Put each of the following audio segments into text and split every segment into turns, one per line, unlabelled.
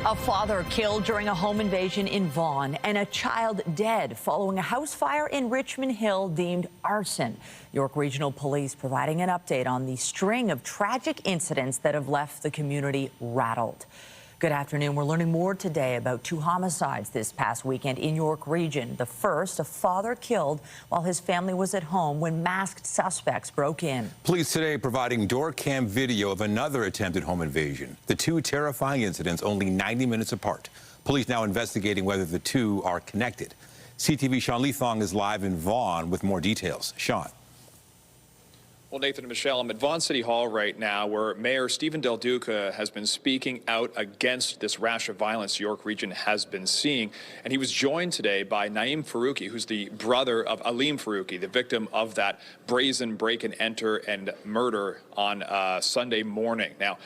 A father killed during a home invasion in Vaughan and a child dead following a house fire in Richmond Hill deemed arson. York Regional Police providing an update on the string of tragic incidents that have left the community rattled. Good afternoon. We're learning more today about two homicides this past weekend in York Region. The first, a father killed while his family was at home when masked suspects broke in.
Police today providing door cam video of another attempted home invasion. The two terrifying incidents only 90 minutes apart. Police now investigating whether the two are connected. CTV Sean Leathong is live in Vaughan with more details. Sean.
Well, Nathan and Michelle, I'm at Vaughan City Hall right now, where Mayor Stephen Del Duca has been speaking out against this rash of violence York Region has been seeing. And he was joined today by Naeem Faruqi, who's the brother of Aleem Faruqi, the victim of that brazen break-and-enter and murder on Sunday morning. Now,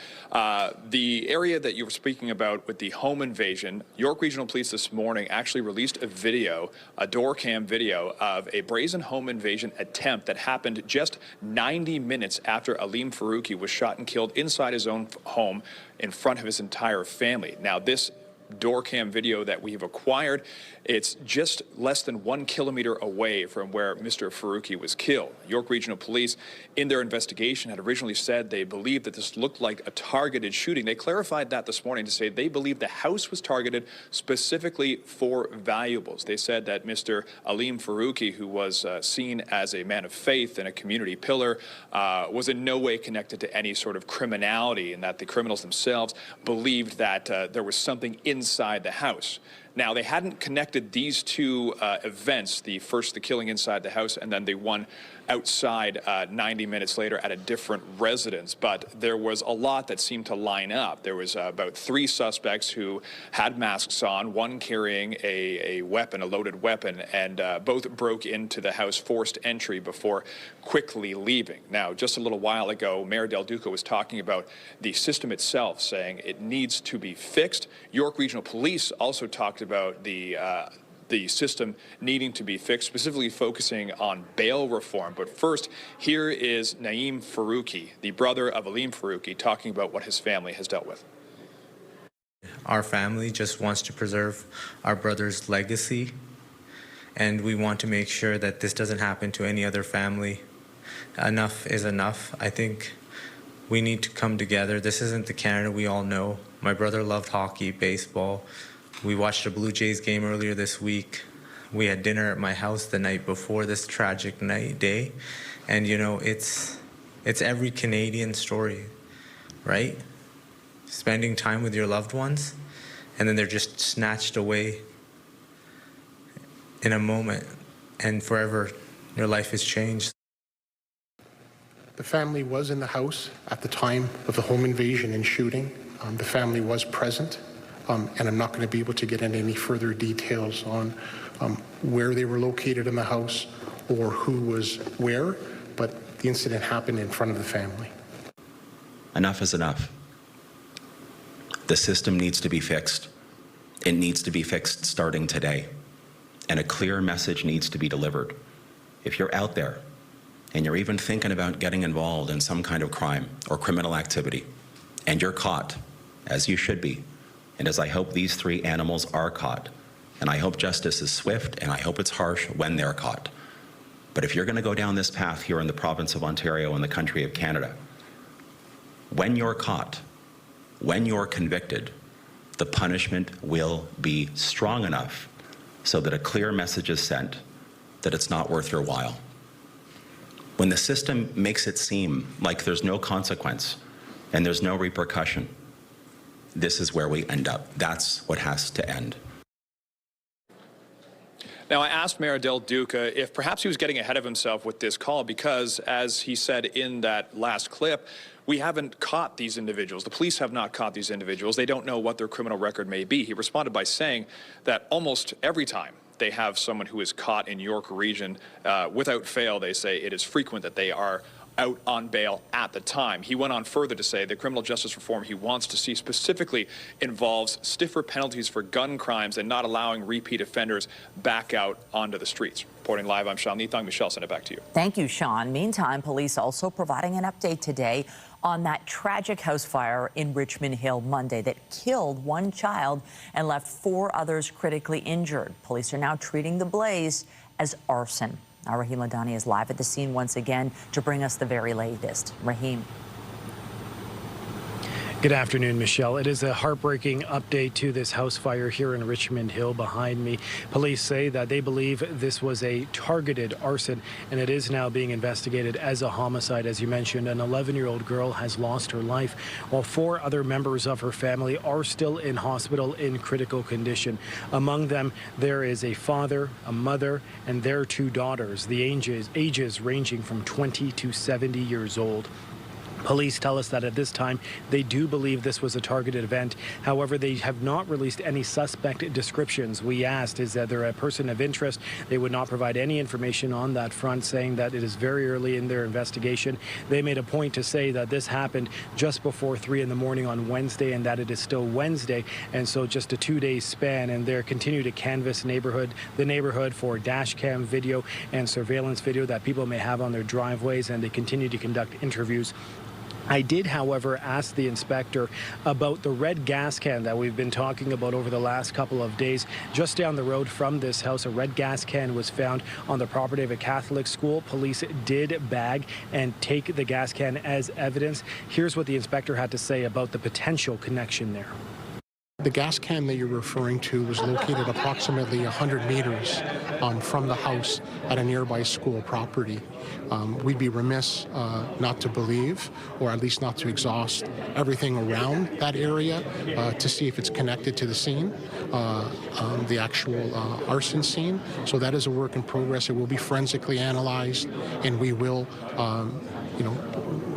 the area that you were speaking about with the home invasion, York Regional Police this morning actually released a video, a door cam video of a brazen home invasion attempt that happened just 90 minutes after Aleem Faruqi was shot and killed inside his own home in front of his entire family. Now, this door cam video that we have acquired, it's just less than 1 kilometer away from where Mr. Faruqi was killed. York Regional Police, in their investigation, had originally said they believed that this looked like a targeted shooting. They clarified that this morning to say they believe the house was targeted specifically for valuables. They said that Mr. Aleem Faruqi, who was seen as a man of faith and a community pillar, was in no way connected to any sort of criminality, and that the criminals themselves believed that there was something inside the house. Now, they hadn't connected these two events, the first, the killing inside the house, and then the one outside 90 minutes later at a different residence. But there was a lot that seemed to line up. There was about 3 suspects who had masks on, one carrying a weapon, a loaded weapon, and both broke into the house, forced entry before quickly leaving. Now, just a little while ago, Mayor Del Duca was talking about the system itself, saying it needs to be fixed. York Regional Police also talked about the system needing to be fixed, specifically focusing on bail reform. But first, here is Naeem Faruqi, the brother of Aleem Faruqi, talking about what his family has dealt with.
Our family just wants to preserve our brother's legacy, and we want to make sure that this doesn't happen to any other family. Enough is enough. I think we need to come together. This isn't the Canada we all know. My brother loved hockey, baseball. We watched a Blue Jays game earlier this week. We had dinner at my house the night before this tragic day. And, you know, it's every Canadian story, right? Spending time with your loved ones, and then they're just snatched away in a moment, and forever your life is changed.
The family was in the house at the time of the home invasion and shooting. The family was present. And I'm not going to be able to get into any further details on where they were located in the house or who was where, but the incident happened in front of the family.
Enough is enough. The system needs to be fixed. It needs to be fixed starting today. And a clear message needs to be delivered. If you're out there and you're even thinking about getting involved in some kind of crime or criminal activity, and you're caught, as you should be, and as I hope these 3 animals are caught, and I hope justice is swift, and I hope it's harsh when they're caught. But if you're going to go down this path here in the province of Ontario and the country of Canada, when you're caught, when you're convicted, the punishment will be strong enough so that a clear message is sent that it's not worth your while. When the system makes it seem like there's no consequence and there's no repercussion, this is where we end up. That's what has to end.
Now, I asked Mayor Del Duca if perhaps he was getting ahead of himself with this call because, as he said in that last clip, we haven't caught these individuals. The police have not caught these individuals. They don't know what their criminal record may be. He responded by saying that almost every time they have someone who is caught in York Region, without fail, they say it is frequent that they are out on bail at the time. He went on further to say the criminal justice reform he wants to see specifically involves stiffer penalties for gun crimes and not allowing repeat offenders back out onto the streets. Reporting live, I'm Sean Leathong. Michelle, send it back to you.
Thank you, Sean. Meantime, police also providing an update today on that tragic house fire in Richmond Hill Monday that killed one child and left 4 others critically injured. Police are now treating the blaze as arson. Now, Rahim Ladhani is live at the scene once again to bring us the very latest. Rahim.
Good afternoon, Michelle. It is a heartbreaking update to this house fire here in Richmond Hill behind me. Police say that they believe this was a targeted arson, and it is now being investigated as a homicide. As you mentioned, an 11-year-old girl has lost her life, while 4 other members of her family are still in hospital in critical condition. Among them, there is a father, a mother, and their 2 daughters, the ages ranging from 20 to 70 years old. Police tell us that at this time, they do believe this was a targeted event. However, they have not released any suspect descriptions. We asked, is that they're a person of interest? They would not provide any information on that front, saying that it is very early in their investigation. They made a point to say that this happened just before 3 in the morning on Wednesday, and that it is still Wednesday, and so just a 2-day span. And they continue to canvass the neighborhood for dash cam video and surveillance video that people may have on their driveways, and they continue to conduct interviews. I did, however, ask the inspector about the red gas can that we've been talking about over the last couple of days. Just down the road from this house, a red gas can was found on the property of a Catholic school. Police did bag and take the gas can as evidence. Here's what the inspector had to say about the potential connection there.
The gas can that you're referring to was located approximately 100 meters from the house at a nearby school property. We'd be remiss not to believe, or at least not to exhaust everything around that area to see if it's connected to the scene, the actual arson scene. So that is a work in progress. It will be forensically analyzed, and we will,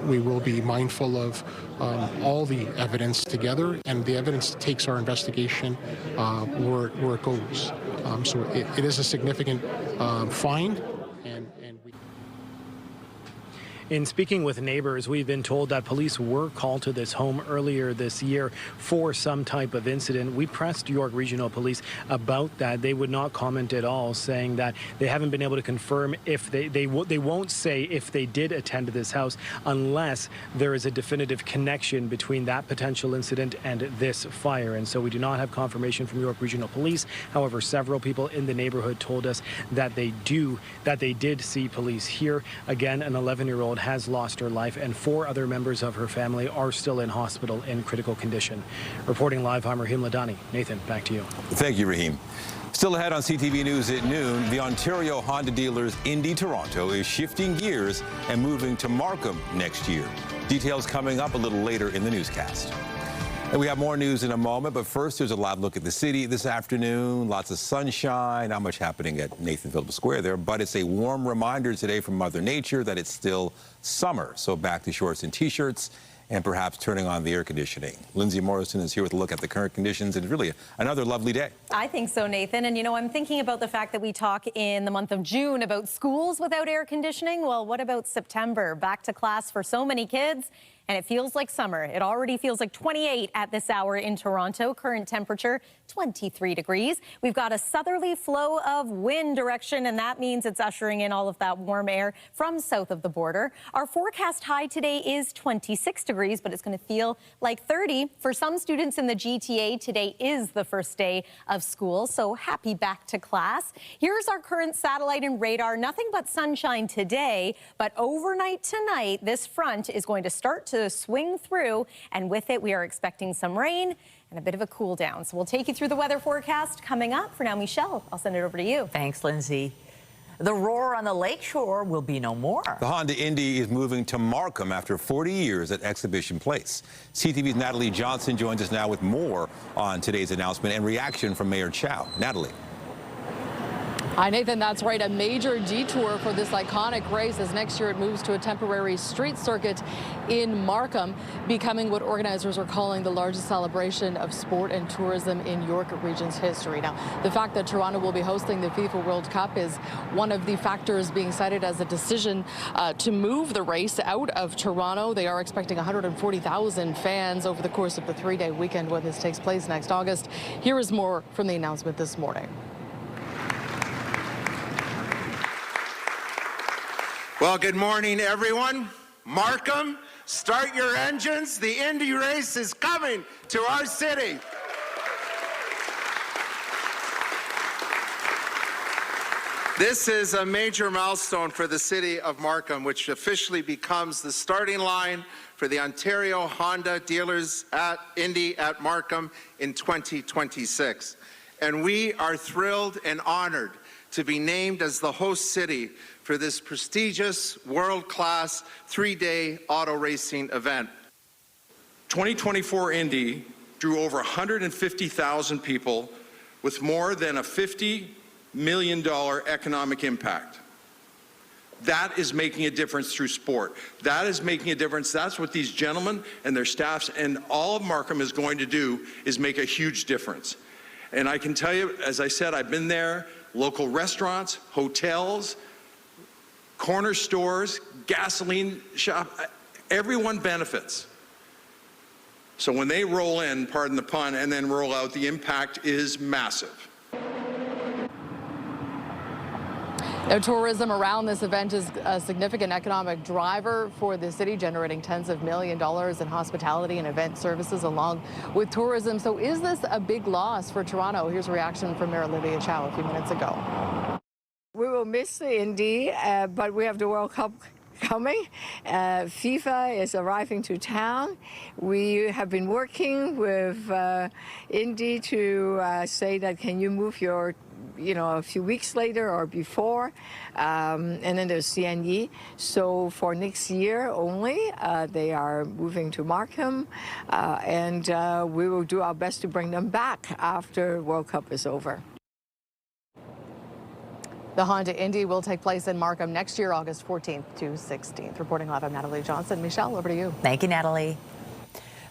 we will be mindful of all the evidence together, and the evidence takes our investigation where it goes. So it is a significant find.
In speaking with neighbors, we've been told that police were called to this home earlier this year for some type of incident. We pressed York Regional Police about that. They would not comment at all, saying that they haven't been able to confirm if they won't say if they did attend this house unless there is a definitive connection between that potential incident and this fire. And so we do not have confirmation from York Regional Police. However, several people in the neighborhood told us that they did see police here. Again, an 11-year-old has lost her life, and 4 other members of her family are still in hospital in critical condition. Reporting live, I'm Rahim Ladhani. Nathan, back to you.
Thank you, Rahim. Still ahead on CTV News at noon, the Ontario Honda dealers Indy Toronto is shifting gears and moving to Markham next year. Details coming up a little later in the newscast. And we have more news in a moment, but first there's a live look at the city this afternoon. Lots of sunshine, not much happening at Nathan Phillips Square there, but it's a warm reminder today from Mother Nature that it's still summer. So back to shorts and T-shirts and perhaps turning on the air conditioning. Lindsay Morrison is here with a look at the current conditions, and it's really another lovely day.
I think so, Nathan. And, you know, I'm thinking about the fact that we talk in the month of June about schools without air conditioning. Well, what about September? Back to class for so many kids. And it feels like summer. It already feels like 28 at this hour in Toronto. Current temperature, 23 degrees. We've got a southerly flow of wind direction, and that means it's ushering in all of that warm air from south of the border. Our forecast high today is 26 degrees, but it's going to feel like 30. For some students in the GTA, today is the first day of school, so happy back to class. Here's our current satellite and radar. Nothing but sunshine today, but overnight tonight, this front is going to start to swing through, and with it we are expecting some rain and a bit of a cool down. So we'll take you through the weather forecast coming up. For now, Michelle, I'll send it over to you.
Thanks, Lindsay. The roar on the lakeshore will be no more.
The Honda Indy is moving to Markham after 40 years at Exhibition Place. CTV's Natalie Johnson joins us now with more on today's announcement and reaction from Mayor Chow. Natalie.
Hi, Nathan. That's right. A major detour for this iconic race as next year it moves to a temporary street circuit in Markham, becoming what organizers are calling the largest celebration of sport and tourism in York Region's history. Now, the fact that Toronto will be hosting the FIFA World Cup is one of the factors being cited as a decision to move the race out of Toronto. They are expecting 140,000 fans over the course of the 3-day weekend when this takes place next August. Here is more from the announcement this morning.
Well, good morning, everyone. Markham, Start your engines. The Indy race is coming to our city. This is a major milestone for the city of Markham, which officially becomes the starting line for the Ontario Honda dealers at Indy at Markham in 2026. And we are thrilled and honored to be named as the host city for this prestigious, world-class, 3-day auto racing event.
2024 Indy drew over 150,000 people with more than a $50 million economic impact. That is making a difference through sport. That is making a difference. That's what these gentlemen and their staffs and all of Markham is going to do, is make a huge difference. And I can tell you, as I said, I've been there, local restaurants, hotels, corner stores, gasoline shop, everyone benefits. So when they roll in, pardon the pun, and then roll out, the impact is massive.
Now, tourism around this event is a significant economic driver for the city, generating tens of $millions in hospitality and event services along with tourism. So is this a big loss for Toronto? Here's a reaction from Mayor Olivia Chow a few minutes ago.
We will miss the Indy, but we have the World Cup coming. FIFA is arriving to town. We have been working with Indy to say that can you move your a few weeks later or before, and then there's CNE. So for next year only, they are moving to Markham, and we will do our best to bring them back after World Cup is over.
The Honda Indy will take place in Markham next year, August 14th to 16th. Reporting live, I'm Natalie Johnson. Michelle, over to you.
Thank you, Natalie.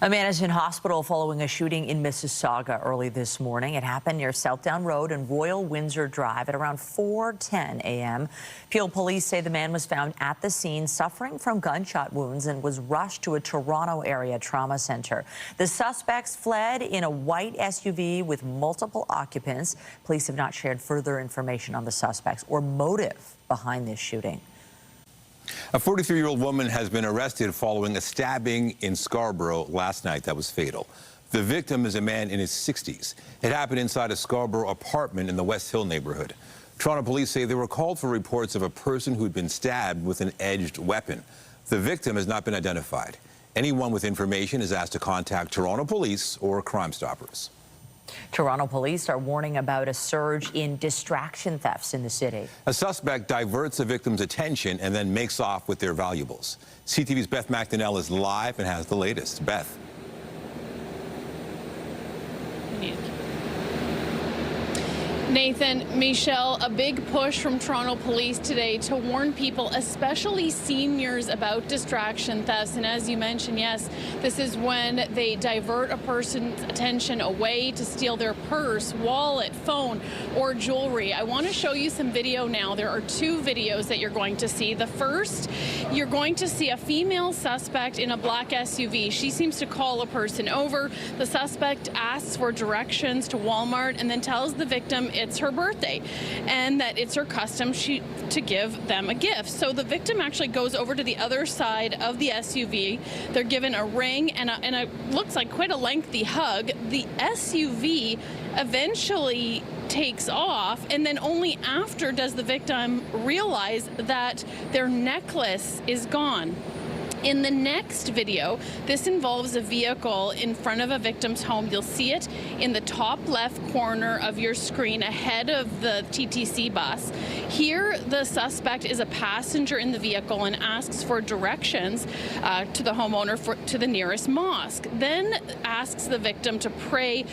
A man is in hospital following a shooting in Mississauga early this morning. It happened near Southdown Road and Royal Windsor Drive at around 4:10 a.m. Peel police say the man was found at the scene suffering from gunshot wounds and was rushed to a Toronto area trauma center. The suspects fled in a white SUV with multiple occupants. Police have not shared further information on the suspects or motive behind this shooting.
A 43-year-old woman has been arrested following a stabbing in Scarborough last night that was fatal. The victim is a man in his 60s. It happened inside a Scarborough apartment in the West Hill neighborhood. Toronto police say they were called for reports of a person who'd been stabbed with an edged weapon. The victim has not been identified. Anyone with information is asked to contact Toronto police or Crime Stoppers.
Toronto police are warning about a surge in distraction thefts in the city.
A suspect diverts the victim's attention and then makes off with their valuables. CTV's Beth McDonnell is live and has the latest. Beth.
Nathan, Michelle, a big push from Toronto police today to warn people, especially seniors, about distraction thefts. And as you mentioned, yes, this is when they divert a person's attention away to steal their purse, wallet, phone, or jewelry. I want to show you some video now. There are two videos that you're going to see. The first, you're going to see a female suspect in a black SUV. She seems to call a person over. The suspect asks for directions to Walmart and then tells the victim it's her birthday and that it's her custom to give them a gift. So the victim actually goes over to the other side of the SUV. They're given a ring and a looks like quite a lengthy hug. The SUV eventually takes off, and then only after does the victim realize that their necklace is gone. In the next video, this involves a vehicle in front of a victim's home. You'll see it in the top left corner of your screen ahead of the TTC bus. Here, the suspect is a passenger in the vehicle and asks for directions to the homeowner to the nearest mosque, then asks the victim to pray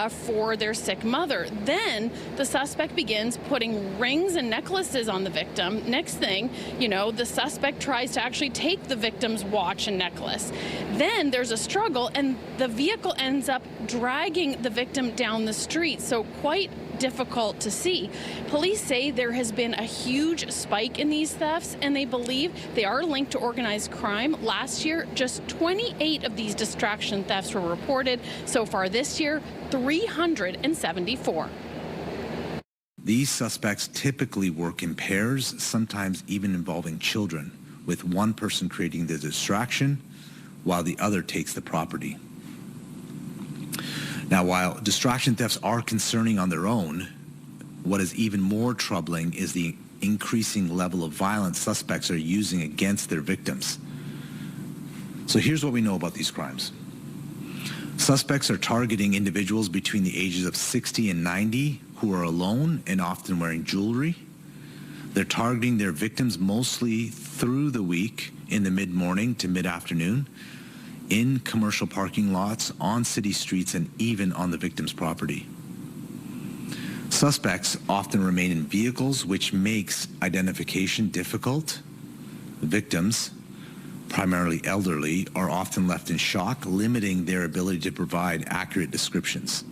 for their sick mother. Then the suspect begins putting rings and necklaces on the victim. Next thing, the suspect tries to actually take the victim's watch and necklace. Then there's a struggle and the vehicle ends up dragging the victim down the street, so quite difficult to see. Police say there has been a huge spike in these thefts and they believe they are linked to organized crime. Last year, just 28 of these distraction thefts were reported. So far this year, 374.
These suspects typically work in pairs, sometimes even involving children, with one person creating the distraction while the other takes the property. Now, while distraction thefts are concerning on their own, what is even more troubling is the increasing level of violence suspects are using against their victims. So here's what we know about these crimes. Suspects are targeting individuals between the ages of 60 and 90 who are alone and often wearing jewelry. They're targeting their victims mostly through the week in the mid-morning to mid-afternoon, in commercial parking lots, on city streets, and even on the victim's property. Suspects often remain in vehicles, which makes identification difficult. The victims, primarily elderly, are often left in shock, limiting their ability to provide accurate descriptions.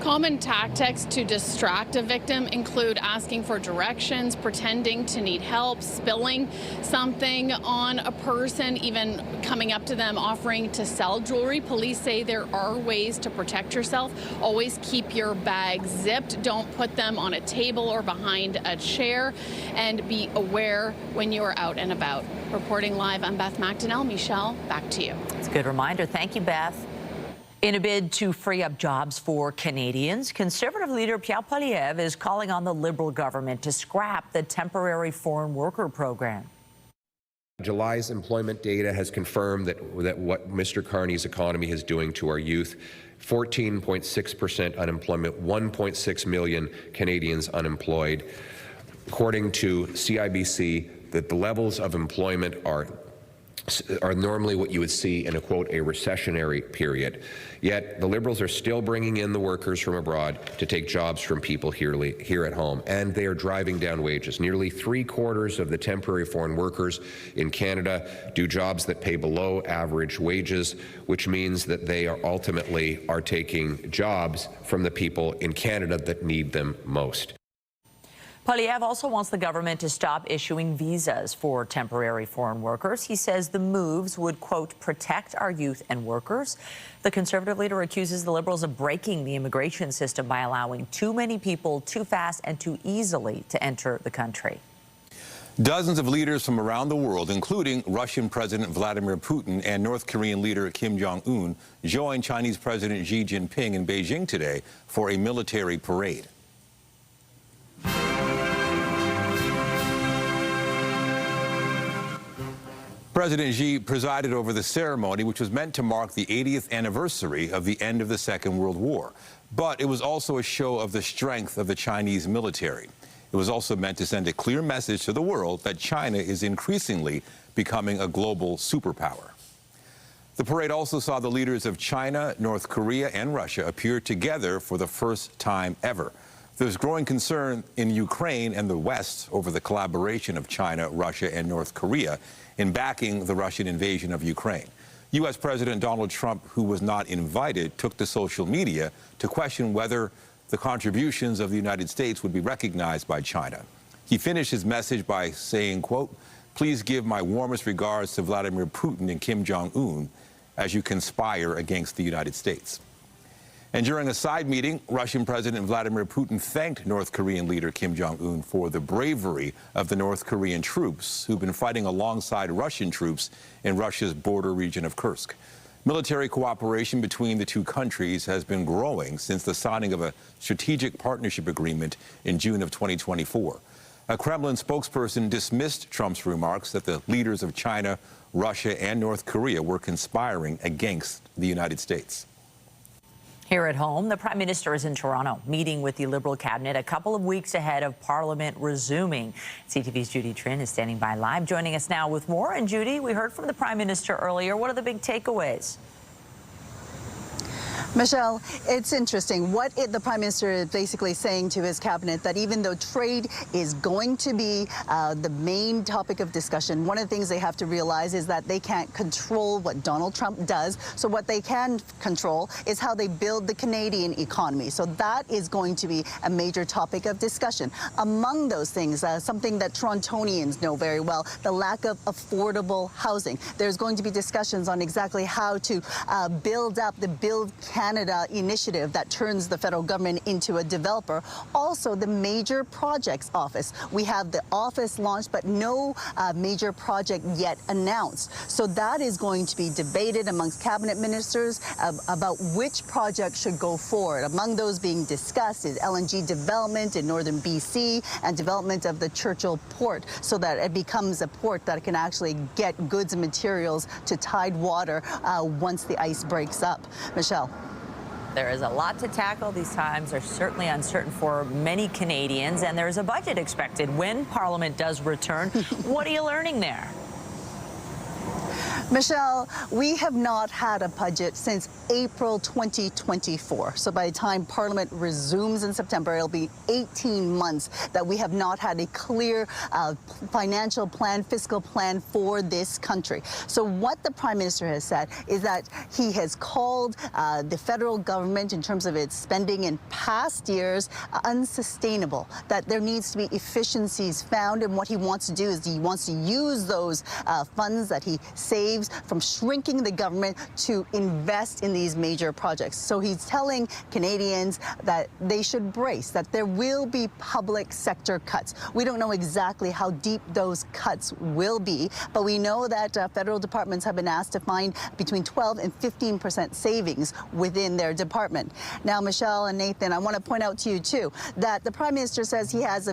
Common tactics to distract a victim include asking for directions, pretending to need help, spilling something on a person, even coming up to them offering to sell jewelry. Police say there are ways to protect yourself. Always keep your bags zipped. Don't put them on a table or behind a chair, and be aware when you are out and about. Reporting live, I'm Beth McDonnell. Michelle, back to you.
It's a good reminder. Thank you, Beth. In a bid to free up jobs for Canadians, Conservative leader Pierre Poilievre is calling on the Liberal government to scrap the temporary foreign worker program.
July's employment data has confirmed that what Mr. Carney's economy is doing to our youth. 14.6% unemployment, 1.6 million Canadians unemployed. According to CIBC, that the levels of employment are normally what you would see in a, quote, a recessionary period. Yet the Liberals are still bringing in the workers from abroad to take jobs from people here at home, and they are driving down wages. Nearly 3/4 of the temporary foreign workers in Canada do jobs that pay below average wages, which means that they are ultimately taking jobs from the people in Canada that need them most.
Poilievre also wants the government to stop issuing visas for temporary foreign workers. He says the moves would, quote, protect our youth and workers. The Conservative leader accuses the Liberals of breaking the immigration system by allowing too many people too fast and too easily to enter the country.
Dozens of leaders from around the world, including Russian President Vladimir Putin and North Korean leader Kim Jong-un, joined Chinese President Xi Jinping in Beijing today for a military parade. President Xi presided over the ceremony, which was meant to mark the 80th anniversary of the end of the Second World War. But it was also a show of the strength of the Chinese military. It was also meant to send a clear message to the world that China is increasingly becoming a global superpower. The parade also saw the leaders of China, North Korea, and Russia appear together for the first time ever. There's growing concern in Ukraine and the West over the collaboration of China, Russia, and North Korea in backing the Russian invasion of Ukraine. U.S. President Donald Trump, who was not invited, took to social media to question whether the contributions of the United States would be recognized by China. He finished his message by saying, quote, "Please give my warmest regards to Vladimir Putin and Kim Jong-un as you conspire against the United States." And during a side meeting, Russian President Vladimir Putin thanked North Korean leader Kim Jong-un for the bravery of the North Korean troops who've been fighting alongside Russian troops in Russia's border region of Kursk. Military cooperation between the two countries has been growing since the signing of a strategic partnership agreement in June of 2024. A Kremlin spokesperson dismissed Trump's remarks that the leaders of China, Russia, and North Korea were conspiring against the United States.
Here at home, the Prime Minister is in Toronto, meeting with the Liberal cabinet a couple of weeks ahead of Parliament resuming. CTV's Judy Trin is standing by live, joining us now with more. And Judy, we heard from the Prime Minister earlier. What are the big takeaways?
Michelle, it's interesting. What the Prime Minister is basically saying to his cabinet, that even though trade is going to be the main topic of discussion, one of the things they have to realize is that they can't control what Donald Trump does. So what they can control is how they build the Canadian economy. So that is going to be a major topic of discussion. Among those things, something that Torontonians know very well, the lack of affordable housing. There's going to be discussions on exactly how to build up the Build Canada Canada initiative that turns the federal government into a developer. Also, the Major Projects Office. We have the office launched, but no major project yet announced. So that is going to be debated amongst cabinet ministers about which project should go forward. Among those being discussed is LNG development in northern BC and development of the Churchill port so that it becomes a port that can actually get goods and materials to Tidewater once the ice breaks up. Michelle.
There is a lot to tackle. These times are certainly uncertain for many Canadians, and there is a budget expected when Parliament does return. What are you learning there?
Michelle, we have not had a budget since April 2024. So by the time Parliament resumes in September, it'll be 18 months that we have not had a clear financial plan, fiscal plan for this country. So what the Prime Minister has said is that he has called the federal government in terms of its spending in past years unsustainable, that there needs to be efficiencies found. And what he wants to do is he wants to use those funds that he saves from shrinking the government to invest in these major projects. So he's telling Canadians that they should brace, that there will be public sector cuts. We don't know exactly how deep those cuts will be, but we know that federal departments have been asked to find between 12 and 15% savings within their department. Now, Michelle and Nathan, I want to point out to you too that the Prime Minister says he has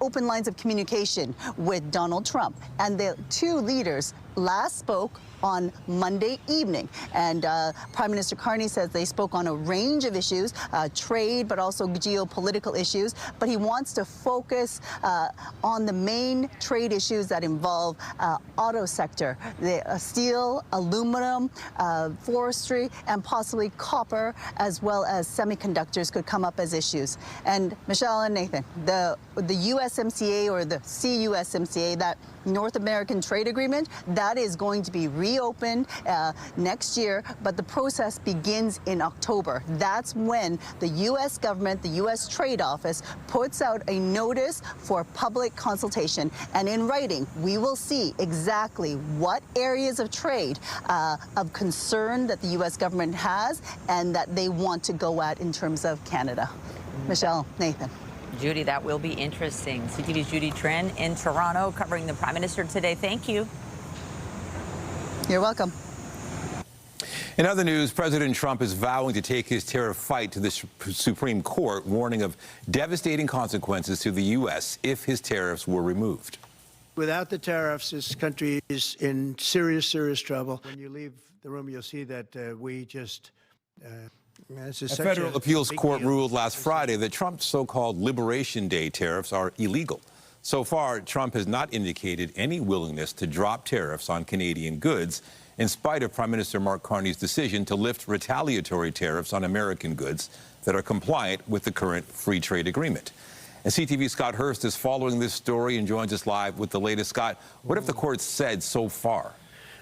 open lines of communication with Donald Trump, and the two leaders last spoke on Monday evening. And Prime Minister Carney says they spoke on a range of issues, trade, but also geopolitical issues. But he wants to focus on the main trade issues that involve auto sector, the steel, aluminum, forestry, and possibly copper, as well as semiconductors could come up as issues. And Michelle and Nathan, the USMCA or the CUSMCA, that North American Trade Agreement, that is going to be reopened next year, but the process begins in October. That's when the U.S. government, the U.S. Trade Office, puts out a notice for public consultation. And in writing, we will see exactly what areas of trade of concern that the U.S. government has and that they want to go at in terms of Canada. Michelle, Nathan.
Judy, that will be interesting. CTV's Judy Tren in Toronto covering the Prime Minister today. Thank you.
You're welcome.
In other news, President Trump is vowing to take his tariff fight to the Supreme Court, warning of devastating consequences to the U.S. if his tariffs were removed.
Without the tariffs, this country is in serious, serious trouble. When you leave the room, you'll see that we just...
A federal appeals court ruled last Friday that Trump's so-called Liberation Day tariffs are illegal. So far, Trump has not indicated any willingness to drop tariffs on Canadian goods, in spite of Prime Minister Mark Carney's decision to lift retaliatory tariffs on American goods that are compliant with the current free trade agreement. And CTV's Scott Hurst is following this story and joins us live with the latest. Scott, what have the courts said so far?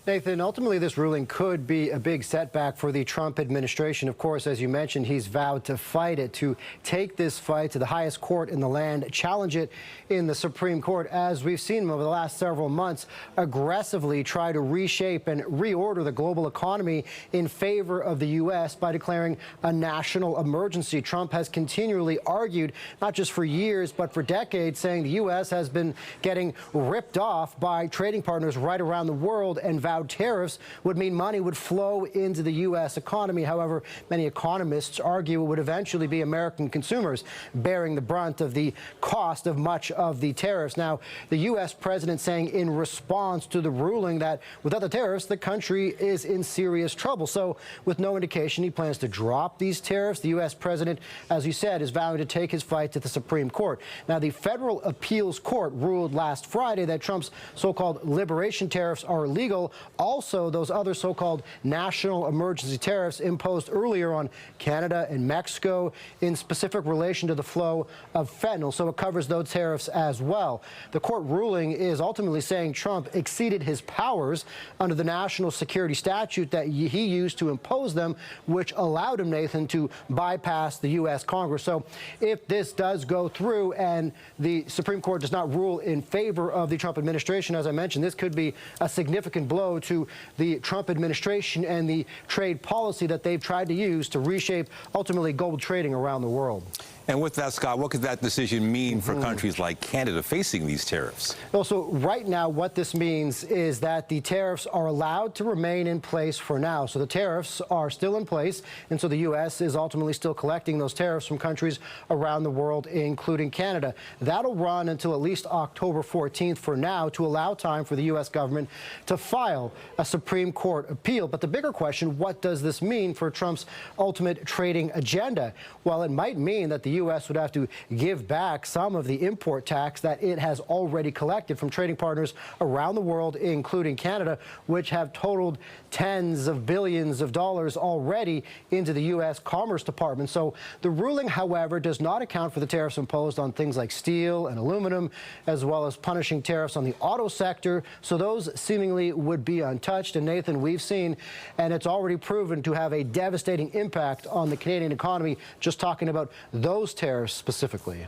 Nathan, ultimately this ruling could be a big setback for the Trump administration. Of course, as you mentioned, he's vowed to fight it, to take this fight to the highest court in the land, challenge it in the Supreme Court, as we've seen him over the last several months aggressively try to reshape and reorder the global economy in favor of the U.S. by declaring a national emergency. Trump has continually argued, not just for years, but for decades, saying the U.S. has been getting ripped off by trading partners right around the world, and vowed tariffs would mean money would flow into the U.S. economy. However, many economists argue it would eventually be American consumers bearing the brunt of the cost of much of the tariffs. Now, the U.S. president saying in response to the ruling that without the tariffs, the country is in serious trouble. So with no indication he plans to drop these tariffs, the U.S. president, as you said, is vowing to take his fight to the Supreme Court. Now, the federal appeals court ruled last Friday that Trump's so-called liberation tariffs are illegal. Also, those other so-called national emergency tariffs imposed earlier on Canada and Mexico in specific relation to the flow of fentanyl. So it covers those tariffs as well. The court ruling is ultimately saying Trump exceeded his powers under the national security statute that he used to impose them, which allowed him, Nathan, to bypass the U.S. Congress. So if this does go through and the Supreme Court does not rule in favor of the Trump administration, as I mentioned, this could be a significant blow blow to the Trump administration and the trade policy that they've tried to use to reshape, ultimately, gold trading around the world.
And with that, Scott, what could that decision mean for countries like Canada facing these tariffs?
Well, so right now, what this means is that the tariffs are allowed to remain in place for now. So the tariffs are still in place, and so the U.S. is ultimately still collecting those tariffs from countries around the world, including Canada. That'll run until at least October 14th for now, to allow time for the U.S. government to file a Supreme Court appeal. But the bigger question, what does this mean for Trump's ultimate trading agenda? Well, it might mean that the U.S. would have to give back some of the import tax that it has already collected from trading partners around the world, including Canada, which have totaled tens of billions of dollars already into the U.S. Commerce Department. So the ruling, however, does not account for the tariffs imposed on things like steel and aluminum, as well as punishing tariffs on the auto sector. So those seemingly would be untouched. And Nathan, we've seen, and it's already proven to have a devastating impact on the Canadian economy, just talking about those tariffs specifically.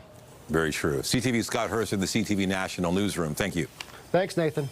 Very true. CTV's Scott Hurst in the CTV National Newsroom. Thank you.
Thanks, Nathan.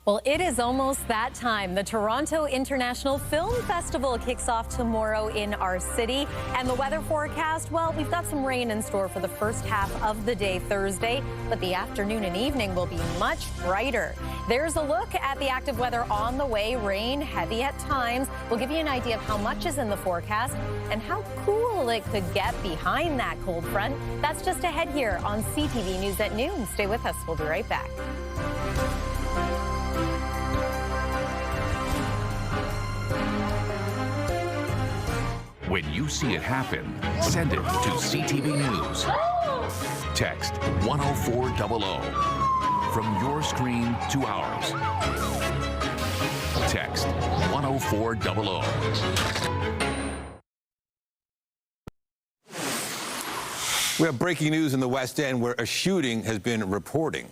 Well, it is almost that time. The Toronto International Film Festival kicks off tomorrow in our city. And the weather forecast, well, we've got some rain in store for the first half of the day Thursday, but the afternoon and evening will be much brighter. There's a look at the active weather on the way. Rain heavy at times. We'll give you an idea of how much is in the forecast and how cool it could get behind that cold front. That's just ahead here on CTV News at noon. Stay with us. We'll be right back.
When you see it happen, send it to CTV News. Text 10400 from your screen to ours. Text 10400.
We have breaking news in the West End where a shooting has been reported.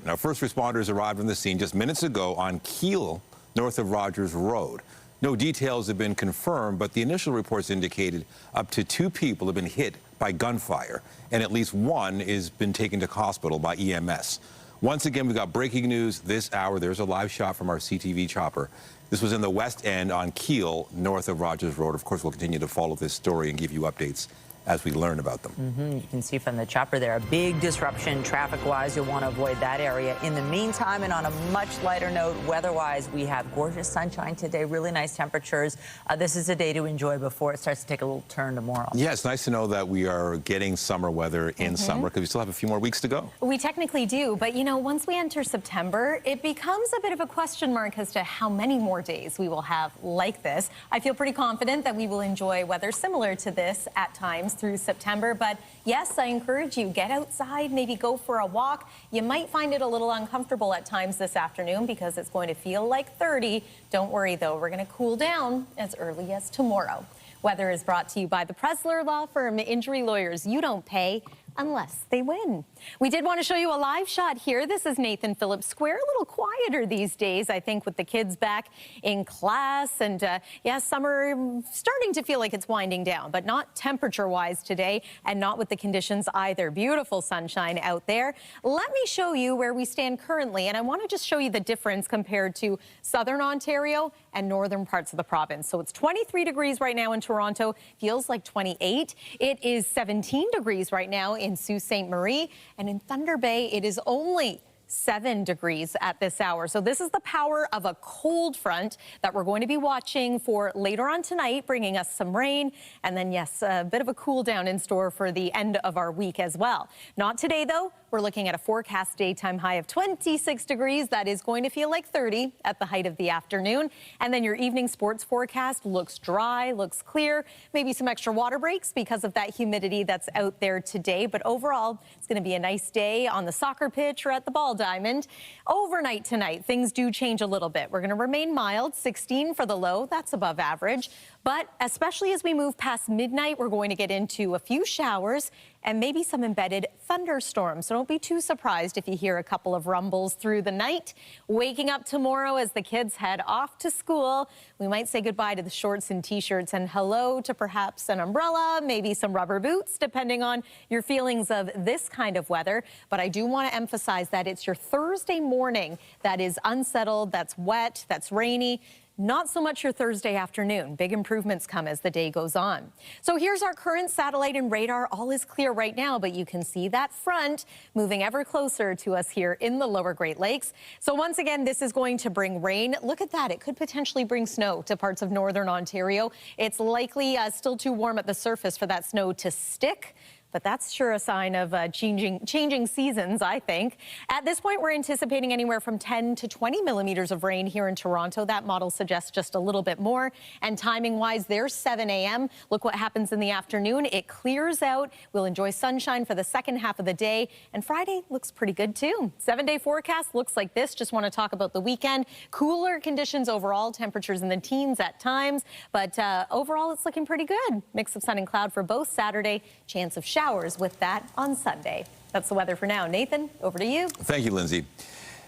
Now, first responders arrived on the scene just minutes ago on Keele, north of Rogers Road. No details have been confirmed, but the initial reports indicated up to 2 people have been hit by gunfire, and at least 1 has been taken to hospital by EMS. Once again, we got breaking news this hour. There's a live shot from our CTV chopper. This was in the West End on Keele, north of Rogers Road. Of course, we'll continue to follow this story and give you updates as we learn about them.
You can see from the chopper there a big disruption traffic-wise. You'll want to avoid that area. In the meantime, and on a much lighter note, weather-wise, we have gorgeous sunshine today, really nice temperatures. This is a day to enjoy before it starts to take a little turn tomorrow.
Yeah, it's nice to know that we are getting summer weather in summer, because we still have a few more weeks to go.
We technically do, but you know, once we enter September, it becomes a bit of a question mark as to how many more days we will have like this. I feel pretty confident that we will enjoy weather similar to this at times through September, but yes, I encourage you, get outside, maybe go for a walk. You might find it a little uncomfortable at times this afternoon because it's going to feel like 30. Don't worry though, we're going to cool down as early as tomorrow. Weather is brought to you by the Presler Law Firm. Injury lawyers, you don't pay unless they win. We did want to show you a live shot here. This is Nathan Phillips Square, a little quieter these days, I think, with the kids back in class. And yeah, summer starting to feel like it's winding down, but not temperature-wise today and not with the conditions either. Beautiful sunshine out there. Let me show you where we stand currently, and I want to just show you the difference compared to southern Ontario and northern parts of the province. So it's 23 degrees right now in Toronto, feels like 28. It is 17 degrees right now in Sault Ste. Marie, and in Thunder Bay, it is only 7 degrees at this hour. So this is the power of a cold front that we're going to be watching for later on tonight, bringing us some rain. And then, yes, a bit of a cool down in store for the end of our week as well. Not today, though. We're looking at a forecast daytime high of 26 degrees. That is going to feel like 30 at the height of the afternoon. And then your evening sports forecast looks dry, looks clear, maybe some extra water breaks because of that humidity that's out there today. But overall, it's going to be a nice day on the soccer pitch or at the ball diamond. Overnight tonight, things do change a little bit. We're going to remain mild, 16 for the low. That's above average. But especially as we move past midnight, we're going to get into a few showers and maybe some embedded thunderstorms. So don't be too surprised if you hear a couple of rumbles through the night. Waking up tomorrow as the kids head off to school, we might say goodbye to the shorts and t-shirts and hello to perhaps an umbrella, maybe some rubber boots, depending on your feelings of this kind of weather. But I do want to emphasize that it's your Thursday morning that is unsettled, that's wet, that's rainy. Not so much your Thursday afternoon. Big improvements come as the day goes on. So here's our current satellite and radar. All is clear right now, but you can see that front moving ever closer to us here in the lower Great Lakes. So once again, this is going to bring rain. Look at that. It could potentially bring snow to parts of northern Ontario. It's likely still too warm at the surface for that snow to stick. But that's sure a sign of changing seasons, I think. At this point, we're anticipating anywhere from 10 to 20 millimeters of rain here in Toronto. That model suggests just a little bit more. And timing-wise, there's 7 a.m. Look what happens in the afternoon. It clears out. We'll enjoy sunshine for the second half of the day. And Friday looks pretty good, too. 7-day forecast looks like this. Just want to talk about the weekend. Cooler conditions overall, temperatures in the teens at times. But overall, it's looking pretty good. Mix of sun and cloud for both Saturday. Chance of showers with that on Sunday. That's the weather for now. Nathan, over to you.
Thank you, Lindsay.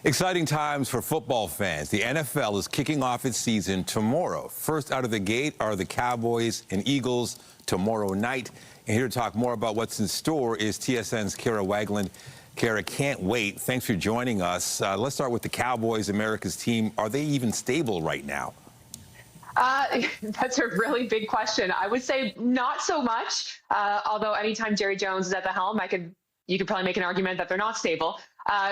Exciting times for football fans. The NFL is kicking off its season tomorrow. First out of the gate are the Cowboys and Eagles tomorrow night. And here to talk more about what's in store is TSN's Kara Wagland. Kara, can't wait. Thanks for joining us. Let's start with the Cowboys, America's team. Are they even stable right now?
That's a really big question. I would say not so much, although anytime Jerry Jones is at the helm, you could probably make an argument that they're not stable.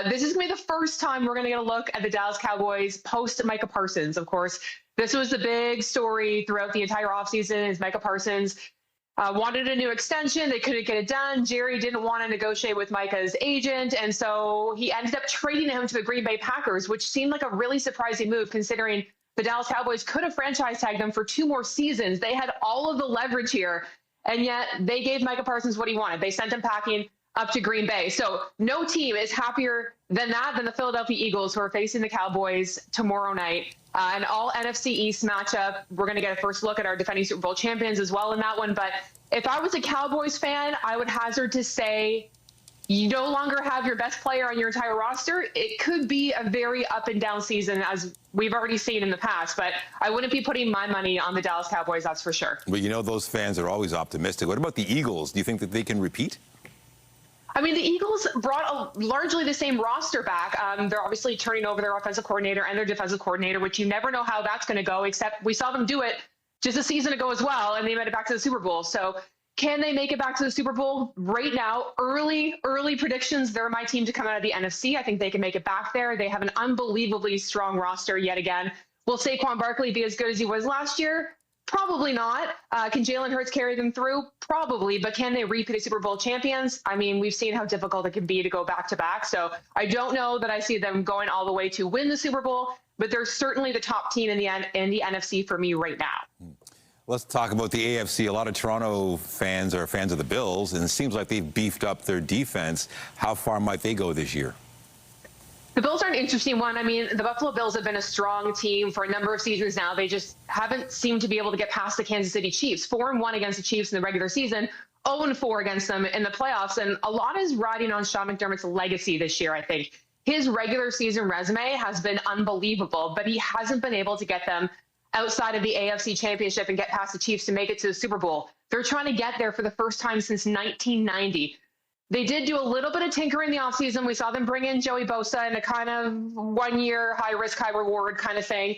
This is going to be the first time we're going to get a look at the Dallas Cowboys post Micah Parsons. Of course, this was the big story throughout the entire offseason is Micah Parsons wanted a new extension. They couldn't get it done. Jerry didn't want to negotiate with Micah's agent, and so he ended up trading him to the Green Bay Packers, which seemed like a really surprising move considering the Dallas Cowboys could have franchise tagged them for 2 more seasons. They had all of the leverage here, and yet they gave Micah Parsons what he wanted. They sent him packing up to Green Bay. So no team is happier than the Philadelphia Eagles, who are facing the Cowboys tomorrow night. An all NFC East matchup. We're going to get a first look at our defending Super Bowl champions as well in that one. But if I was a Cowboys fan, I would hazard to say you no longer have your best player on your entire roster. It could be a very up and down season, as we've already seen in the past, but I wouldn't be putting my money on the Dallas Cowboys, that's for sure.
But you know those fans are always optimistic. What about the Eagles? Do you think that they can repeat?
I mean, the Eagles brought largely the same roster back. They're obviously turning over their offensive coordinator and their defensive coordinator, which you never know how that's going to go, except we saw them do it just a season ago as well, and they made it back to the Super Bowl. So can they make it back to the Super Bowl? Right now, early predictions, they're my team to come out of the NFC. I think they can make it back there. They have an unbelievably strong roster yet again. Will Saquon Barkley be as good as he was last year? Probably not. Can Jalen Hurts carry them through? Probably. But can they repeat as Super Bowl champions? I mean, we've seen how difficult it can be to go back-to-back. So I don't know that I see them going all the way to win the Super Bowl, but they're certainly the top team in the NFC for me right now.
Let's talk about the AFC. A lot of Toronto fans are fans of the Bills, and it seems like they've beefed up their defense. How far might they go this year?
The Bills are an interesting one. I mean, the Buffalo Bills have been a strong team for a number of seasons now. They just haven't seemed to be able to get past the Kansas City Chiefs. 4-1 against the Chiefs in the regular season, 0-4 against them in the playoffs. And a lot is riding on Sean McDermott's legacy this year, I think. His regular season resume has been unbelievable, but he hasn't been able to get them outside of the AFC Championship and get past the Chiefs to make it to the Super Bowl. They're trying to get there for the first time since 1990. They did do a little bit of tinkering in the offseason. We saw them bring in Joey Bosa in a kind of 1-year high-risk, high-reward kind of thing,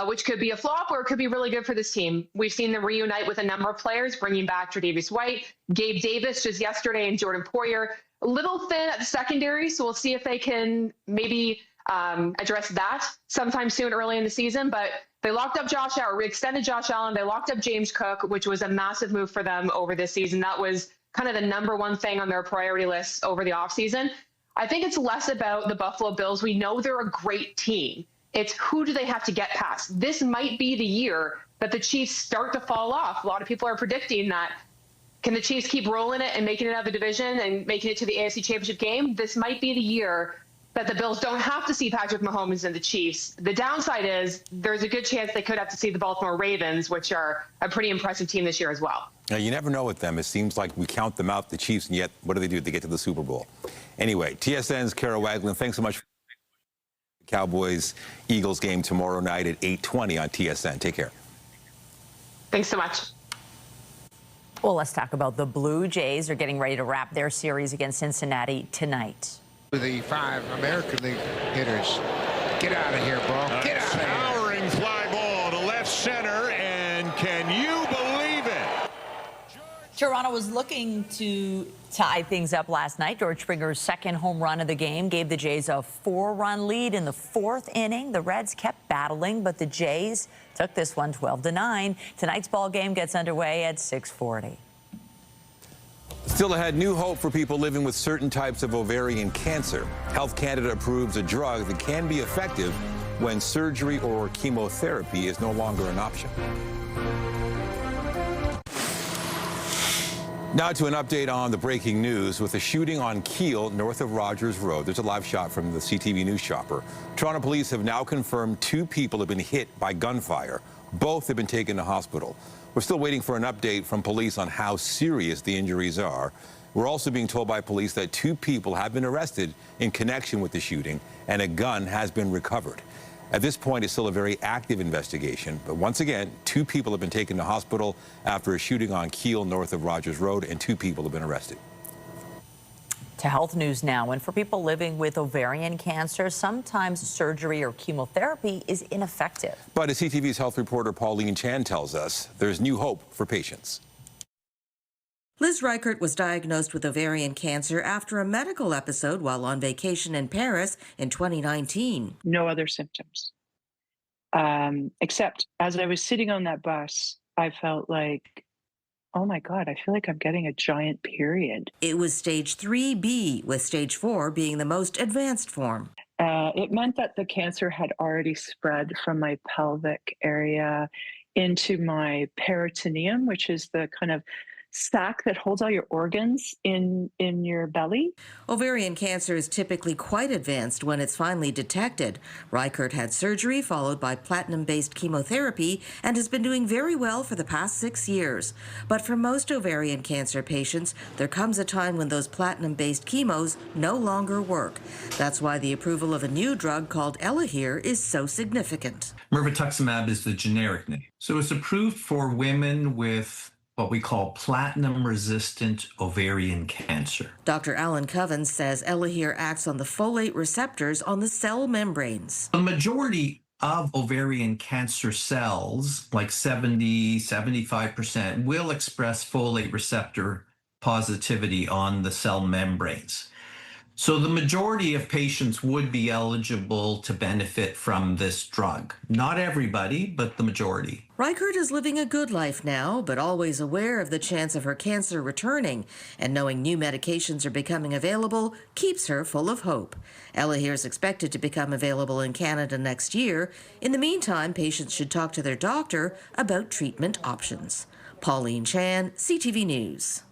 which could be a flop or it could be really good for this team. We've seen them reunite with a number of players, bringing back Tre'Davious White, Gabe Davis just yesterday, and Jordan Poyer. A little thin at the secondary, so we'll see if they can maybe address that sometime soon early in the season. But they locked up Josh Allen, re-extended Josh Allen. They locked up James Cook, which was a massive move for them over this season. That was kind of the number one thing on their priority list over the offseason. I think it's less about the Buffalo Bills. We know they're a great team. It's who do they have to get past? This might be the year that the Chiefs start to fall off. A lot of people are predicting that. Can the Chiefs keep rolling it and making it out of the division and making it to the AFC Championship game? This might be the year that the Bills don't have to see Patrick Mahomes and the Chiefs. The downside is there's a good chance they could have to see the Baltimore Ravens, which are a pretty impressive team this year as well.
Now, you never know with them. It seems like we count them out, the Chiefs, and yet what do? They get to the Super Bowl. Anyway, TSN's Kara Wagland, thanks so much for the Cowboys-Eagles game tomorrow night at 8:20 on TSN. Take care.
Thanks so much.
Well, let's talk about the Blue Jays. Are getting ready to wrap their series against Cincinnati tonight.
The 5 American League hitters. Get out of here, bro. Get out of here.
Towering fly ball to left center, and can you believe it?
Toronto was looking to tie things up last night. George Springer's second home run of the game gave the Jays a 4-run lead in the 4th inning. The Reds kept battling, but the Jays took this one 12-9. Tonight's ball game gets underway at 6:40.
Still ahead, new hope for people living with certain types of ovarian cancer. Health Canada approves a drug that can be effective when surgery or chemotherapy is no longer an option. Now to an update on the breaking news. With a shooting on Keele, north of Rogers Road, there's a live shot from the CTV News chopper. Toronto police have now confirmed 2 people have been hit by gunfire. Both have been taken to hospital. We're still waiting for an update from police on how serious the injuries are. We're also being told by police that 2 people have been arrested in connection with the shooting, and a gun has been recovered. At this point, it's still a very active investigation, but once again, 2 people have been taken to hospital after a shooting on Keele north of Rogers Road, and 2 people have been arrested.
To health news now, and for people living with ovarian cancer, sometimes surgery or chemotherapy is ineffective. But as CTV's health reporter Pauline Chan tells us, there's new hope for patients.
Liz Reichert was diagnosed with ovarian cancer after a medical episode while on vacation in Paris in 2019.
No other symptoms, except as I was sitting on that bus, I felt like, oh my God, I feel like I'm getting a giant period.
It was stage 3B, with stage 4 being the most advanced form.
It meant that the cancer had already spread from my pelvic area into my peritoneum, which is the kind of sac that holds all your organs in your belly.
Ovarian cancer is typically quite advanced when it's finally detected. Reichert had surgery followed by platinum-based chemotherapy and has been doing very well for the past 6 years. But for most ovarian cancer patients, there comes a time when those platinum-based chemos no longer work. That's why the approval of a new drug called Elahere is so significant.
Mirvetuximab is the generic name. So it's approved for women with what we call platinum-resistant ovarian cancer.
Dr. Alan Covens says Elahere acts on the folate receptors on the cell membranes.
The majority of ovarian cancer cells, like 75%, will express folate receptor positivity on the cell membranes. So the majority of patients would be eligible to benefit from this drug. Not everybody, but the majority.
Reichert is living a good life now, but always aware of the chance of her cancer returning, and knowing new medications are becoming available keeps her full of hope. Elahere is expected to become available in Canada next year. In the meantime, patients should talk to their doctor about treatment options. Pauline Chan, CTV News.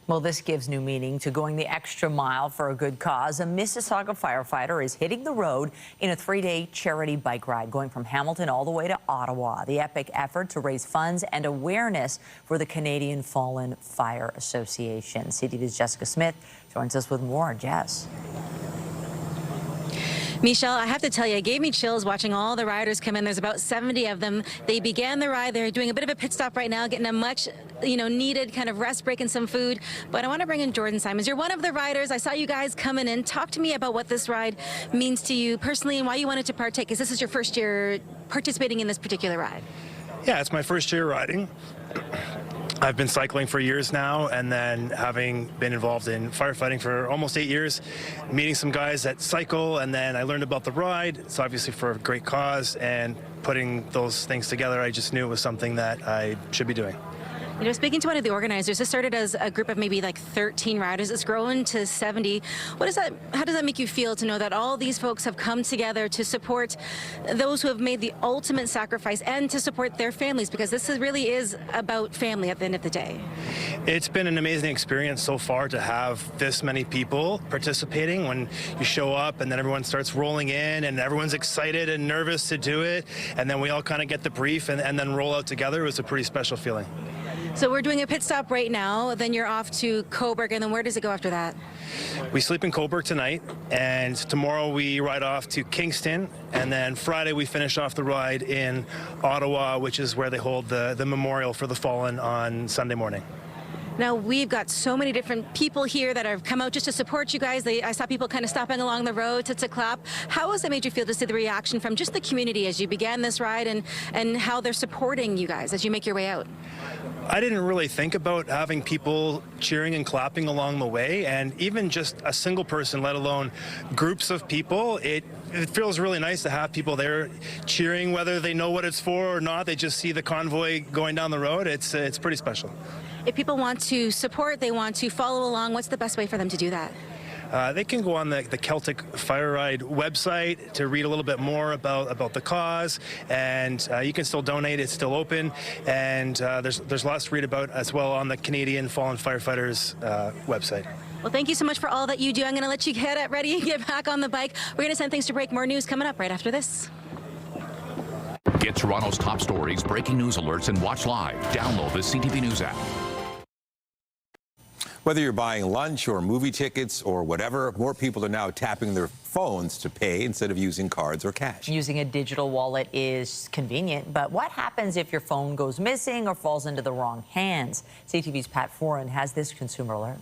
Well, this gives new meaning to going the extra mile for a good cause. A Mississauga firefighter is hitting the road in a 3-day charity bike ride, going from Hamilton all the way to Ottawa. The epic effort to raise funds and awareness for the Canadian Fallen Fire Association. CTV's Jessica Smith joins us with more. Jess.
Michelle, I have to tell you, it gave me chills watching all the riders come in. There's about 70 of them. They began the ride. They're doing a bit of a pit stop right now, getting a much, needed kind of rest break and some food. But I want to bring in Jordan Simons. You're one of the riders. I saw you guys coming in. Talk to me about what this ride means to you personally and why you wanted to partake, because this is your first year participating in this particular ride.
Yeah, it's my first year riding. I've been cycling for years now, and then having been involved in firefighting for almost 8 years, meeting some guys that cycle, and then I learned about the ride. It's obviously for a great cause, and putting those things together, I just knew it was something that I should be doing.
You know, speaking to one of the organizers, this started as a group of maybe like 13 riders. It's grown to 70. How does that make you feel to know that all these folks have come together to support those who have made the ultimate sacrifice and to support their families? Because this really is about family at the end of the day.
It's been an amazing experience so far to have this many people participating. When you show up and then everyone starts rolling in and everyone's excited and nervous to do it, and then we all kind of get the brief and then roll out together. It was a pretty special feeling.
So we're doing a pit stop right now, then you're off to Cobourg, and then where does it go after that?
We sleep in Cobourg tonight, and tomorrow we ride off to Kingston, and then Friday we finish off the ride in Ottawa, which is where they hold the memorial for the fallen on Sunday morning.
Now, we've got so many different people here that have come out just to support you guys. I saw people kind of stopping along the road to clap. How has it made you feel to see the reaction from just the community as you began this ride and how they're supporting you guys as you make your way out?
I didn't really think about having people cheering and clapping along the way, and even just a single person, let alone groups of people, it feels really nice to have people there cheering, whether they know what it's for or not. They just see the convoy going down the road. It's pretty special.
If people want to support, they want to follow along, what's the best way for them to do that?
They can go on the Celtic Fire Ride website to read a little bit more about the cause, and you can still donate. It's still open, and there's lots to read about as well on the Canadian Fallen Firefighters website.
Well, thank you so much for all that you do. I'm going to let you get ready and get back on the bike. We're going to send things to break. More news coming up right after this.
Get Toronto's top stories, breaking news alerts, and watch live. Download the CTV News app.
Whether you're buying lunch or movie tickets or whatever, more people are now tapping their phones to pay instead of using cards or cash.
Using a digital wallet is convenient, but what happens if your phone goes missing or falls into the wrong hands? CTV's Pat Foran has this consumer alert.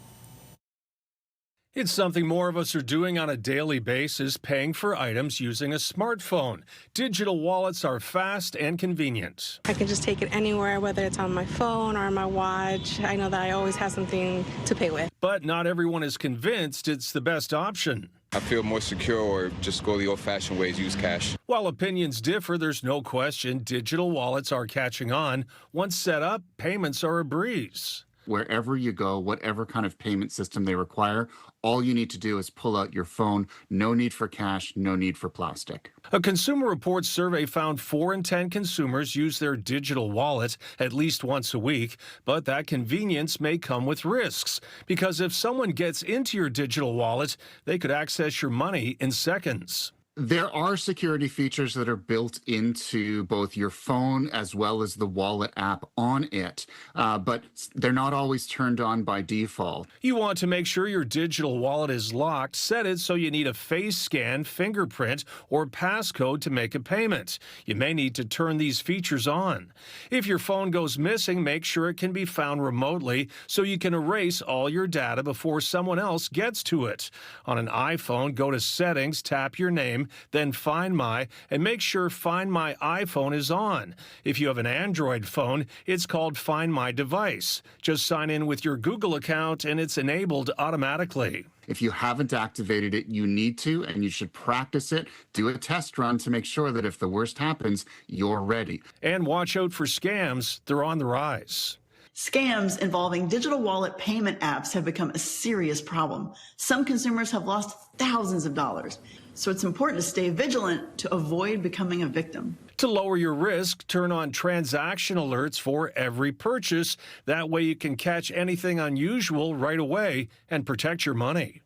It's something more of us are doing on a daily basis, paying for items using a smartphone. Digital wallets are fast and convenient.
I can just take it anywhere, whether it's on my phone or on my watch. I know that I always have something to pay with.
But not everyone is convinced it's the best option.
I feel more secure, or just go the old-fashioned ways, use cash.
While opinions differ, there's no question digital wallets are catching on. Once set up, payments are a breeze.
Wherever you go, whatever kind of payment system they require, all you need to do is pull out your phone. No need for cash, no need for plastic.
A Consumer Reports survey found 4 in 10 consumers use their digital wallet at least once a week, but that convenience may come with risks, because if someone gets into your digital wallet, they could access your money in seconds.
There are security features that are built into both your phone as well as the wallet app on it, but they're not always turned on by default.
You want to make sure your digital wallet is locked. Set it so you need a face scan, fingerprint, or passcode to make a payment. You may need to turn these features on. If your phone goes missing, make sure it can be found remotely so you can erase all your data before someone else gets to it. On an iPhone, go to Settings, tap your name, then Find My, and make sure Find My iPhone is on. If you have an Android phone, it's called Find My Device. Just sign in with your Google account and it's enabled automatically.
If you haven't activated it, you need to, and you should practice it. Do a test run to make sure that if the worst happens, you're ready.
And watch out for scams. They're on the rise.
Scams involving digital wallet payment apps have become a serious problem. Some consumers have lost thousands of dollars. So it's important to stay vigilant to avoid becoming a victim.
To lower your risk, turn on transaction alerts for every purchase. That way you can catch anything unusual right away and protect your money.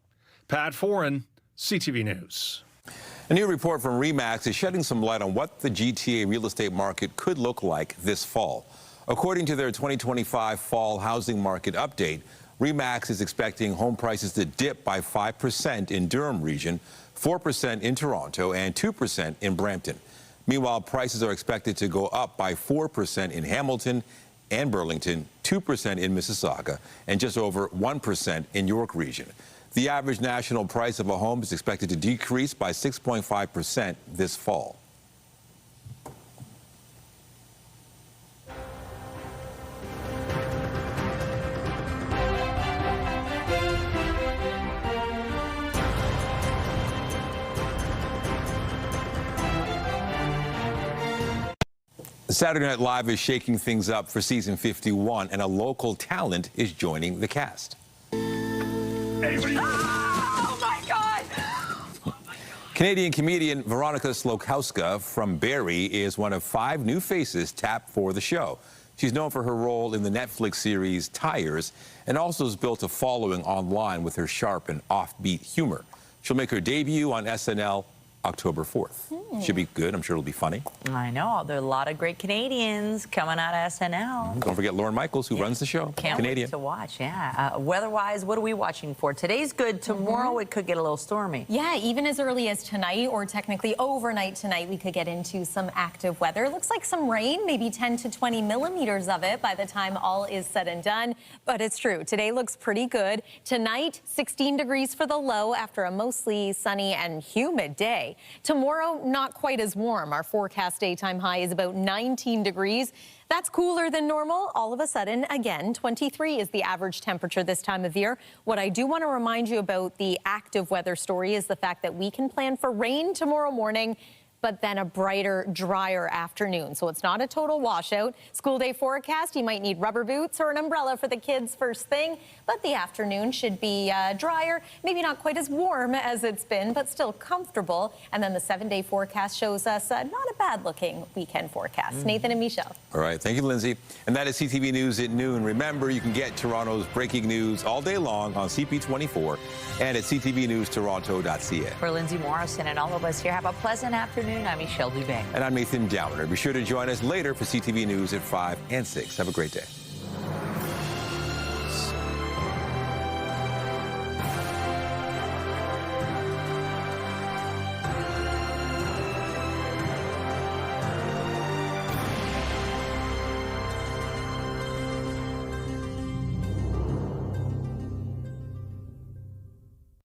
Pat Foran, CTV News.
A new report from RE/MAX is shedding some light on what the GTA real estate market could look like this fall. According to their 2025 fall housing market update, RE/MAX is expecting home prices to dip by 5% in Durham region, 4% in Toronto, and 2% in Brampton. Meanwhile, prices are expected to go up by 4% in Hamilton and Burlington, 2% in Mississauga, and just over 1% in York region. The average national price of a home is expected to decrease by 6.5% this fall. Saturday Night Live is shaking things up for season 51, and a local talent is joining the cast.
Oh, my God!
Canadian comedian Veronica Slokowska from Barrie is one of 5 new faces tapped for the show. She's known for her role in the Netflix series Tires and also has built a following online with her sharp and offbeat humor. She'll make her debut on SNL October 4th. Should be good. I'm sure it'll be funny.
I know. There are a lot of great Canadians coming out of SNL.
Don't forget Lauren Michaels, who runs the show.
Can't
Canadian.
wait to watch, yeah. Weather-wise, what are we watching for? Today's good. Tomorrow it could get a little stormy.
Yeah, even as early as tonight, or technically overnight tonight, we could get into some active weather. Looks like some rain, maybe 10 to 20 millimeters of it by the time all is said and done. But it's true. Today looks pretty good. Tonight, 16 degrees for the low after a mostly sunny and humid day. Tomorrow, not quite as warm. Our forecast daytime high is about 19 degrees. That's cooler than normal. All of a sudden, again, 23 is the average temperature this time of year. What I do want to remind you about the active weather story is the fact that we can plan for rain tomorrow morning, but then a brighter, drier afternoon. So it's not a total washout. School day forecast, you might need rubber boots or an umbrella for the kids first thing, but the afternoon should be drier, maybe not quite as warm as it's been, but still comfortable. And then the 7-day forecast shows us not a bad looking weekend forecast. Nathan and Michelle.
All right. Thank you, Lindsay. And that is CTV News at noon. Remember, you can get Toronto's breaking news all day long on CP24 and at ctvnewstoronto.ca.
For Lindsay Morrison and all of us here, have a pleasant afternoon. I'm Michelle Dubé.
And I'm Nathan Downer. Be sure to join us later for CTV News at 5 and 6. Have a great day.